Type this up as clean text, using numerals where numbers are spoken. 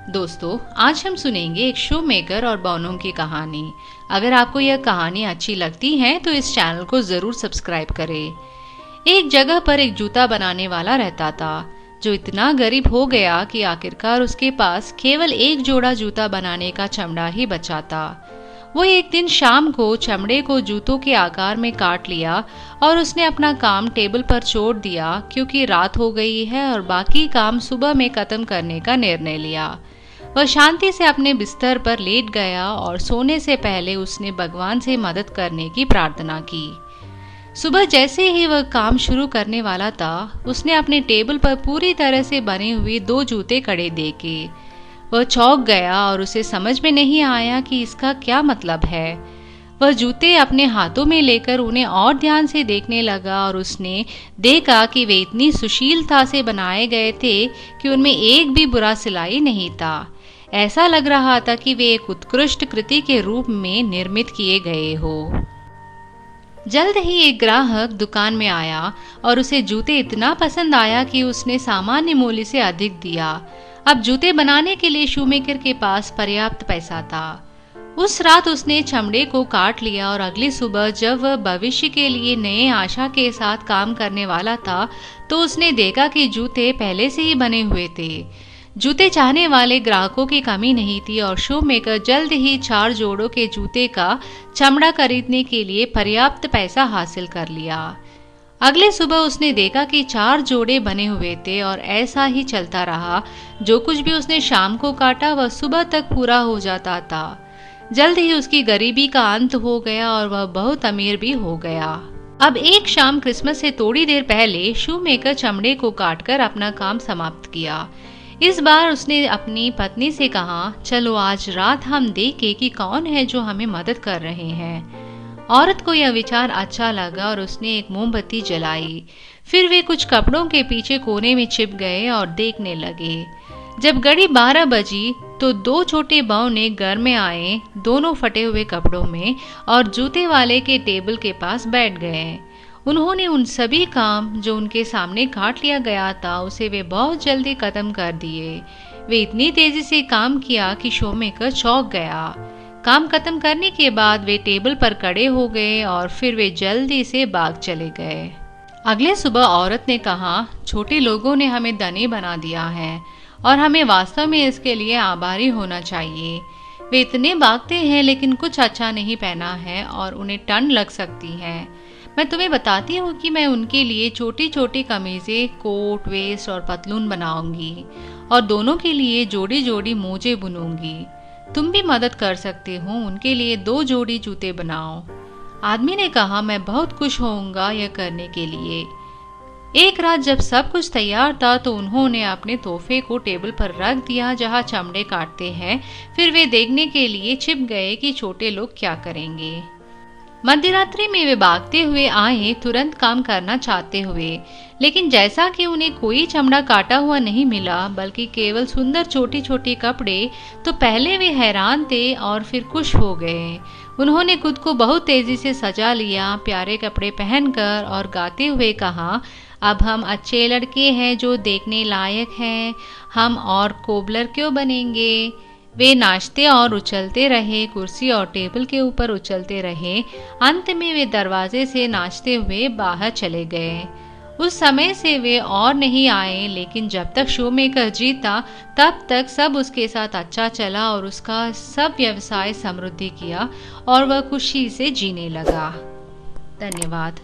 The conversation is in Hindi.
दोस्तों, आज हम सुनेंगे एक शो मेकर और बौनों की कहानी। अगर आपको यह कहानी अच्छी लगती है तो इस चैनल को जरूर सब्सक्राइब करें। एक जगह पर एक जूता बनाने वाला रहता था जो इतना गरीब हो गया कि आखिरकार उसके पास केवल एक जोड़ा जूता बनाने का चमड़ा ही बचा था। वो एक दिन शाम को चमड़े को जूतों के आकार में काट लिया और उसने अपना काम टेबल पर छोड़ दिया क्योंकि रात हो गई है और बाकी काम सुबह में खत्म करने का निर्णय लिया। वह शांति से अपने बिस्तर पर लेट गया और सोने से पहले उसने भगवान से मदद करने की प्रार्थना की। सुबह जैसे ही वह काम शुरू करने वाला था, उसने अपने टेबल पर पूरी तरह से बने हुए 2 जूते खड़े देखे। वह चौंक गया और उसे समझ में नहीं आया कि इसका क्या मतलब है। वह जूते अपने हाथों में लेकर उन्हें और ध्यान से देखने लगा और उसने देखा कि वे इतनी सुशीलता से बनाए गए थे कि उनमें एक भी बुरा सिलाई नहीं था। ऐसा लग रहा था कि वे एक उत्कृष्ट कृति के रूप में निर्मित किए गए हो। जल्द ही एक ग्राहक दुकान में आया और उसे जूते इतना पसंद आया कि उसने सामान्य मूल्य से अधिक दिया। अब जूते बनाने के लिए शूमेकर के पास पर्याप्त पैसा था। उस रात उसने चमड़े को काट लिया और अगली सुबह जब वह भविष्य के लिए नए आशा के साथ काम करने वाला था तो उसने देखा कि जूते पहले से ही बने हुए थे। जूते चाहने वाले ग्राहकों की कमी नहीं थी और शूमेकर जल्द ही 4 जोड़ों के जूते का चमड़ा खरीदने के लिए पर्याप्त पैसा हासिल कर लिया। अगले सुबह उसने देखा कि 4 जोड़े बने हुए थे और ऐसा ही चलता रहा। जो कुछ भी उसने शाम को काटा वह सुबह तक पूरा हो जाता था। जल्द ही उसकी गरीबी का अंत हो गया और वह बहुत अमीर भी हो गया। अब एक शाम क्रिसमस से थोड़ी देर पहले शूमेकर चमड़े को काटकर अपना काम समाप्त किया। इस बार उसने अपनी पत्नी से कहा, चलो आज रात हम देखें कि कौन है जो हमें मदद कर रहे हैं। औरत को यह विचार अच्छा लगा और उसने एक मोमबत्ती जलाई। फिर वे कुछ कपड़ों के पीछे कोने में छिप गए और देखने लगे। जब घड़ी 12 बजी तो 2 छोटे बौने घर में आए, दोनों फटे हुए कपड़ों में, और जूते वाले के टेबल के पास बैठ गए। उन्होंने उन सभी काम जो उनके सामने काट लिया गया था उसे वे बहुत जल्दी खत्म कर दिए। वे इतनी तेजी से काम किया कि शूमेकर चौंक गया। काम खत्म करने के बाद वे टेबल पर खड़े हो गए और फिर वे जल्दी से भाग चले गए। अगले सुबह औरत ने कहा, छोटे लोगों ने हमें धनी बना दिया है और हमें वास्तव में इसके लिए आभारी होना चाहिए। वे इतने भागते हैं लेकिन कुछ अच्छा नहीं पहना है और उन्हें ठंड लग सकती है। मैं तुम्हें बताती हूँ कि मैं उनके लिए छोटी छोटी कमीजें, कोट, वेस्ट और पतलून बनाऊंगी और दोनों के लिए जोड़ी जोड़ी मोजे बुनूंगी। तुम भी मदद कर सकते हो, उनके लिए 2 जोड़ी जूते बनाओ। आदमी ने कहा, मैं बहुत खुश होऊंगा यह करने के लिए। एक रात जब सब कुछ तैयार था तो उन्होंने अपने तोहफे को टेबल पर रख दिया जहाँ चमड़े काटते हैं। फिर वे देखने के लिए छिप गए कि छोटे लोग क्या करेंगे। मध्यरात्रि में वे भागते हुए आए, तुरंत काम करना चाहते हुए, लेकिन जैसा कि उन्हें कोई चमड़ा काटा हुआ नहीं मिला बल्कि केवल सुंदर छोटी छोटी कपड़े, तो पहले वे हैरान थे और फिर खुश हो गए। उन्होंने खुद को बहुत तेजी से सजा लिया, प्यारे कपड़े पहनकर, और गाते हुए कहा, अब हम अच्छे लड़के हैं जो देखने लायक हैं, हम और कोबलर क्यों बनेंगे। वे नाचते और उछलते रहे, कुर्सी और टेबल के ऊपर उछलते रहे। अंत में वे दरवाजे से नाचते हुए बाहर चले गए। उस समय से वे और नहीं आए, लेकिन जब तक शूमेकर जीता तब तक सब उसके साथ अच्छा चला और उसका सब व्यवसाय समृद्धि किया और वह खुशी से जीने लगा। धन्यवाद।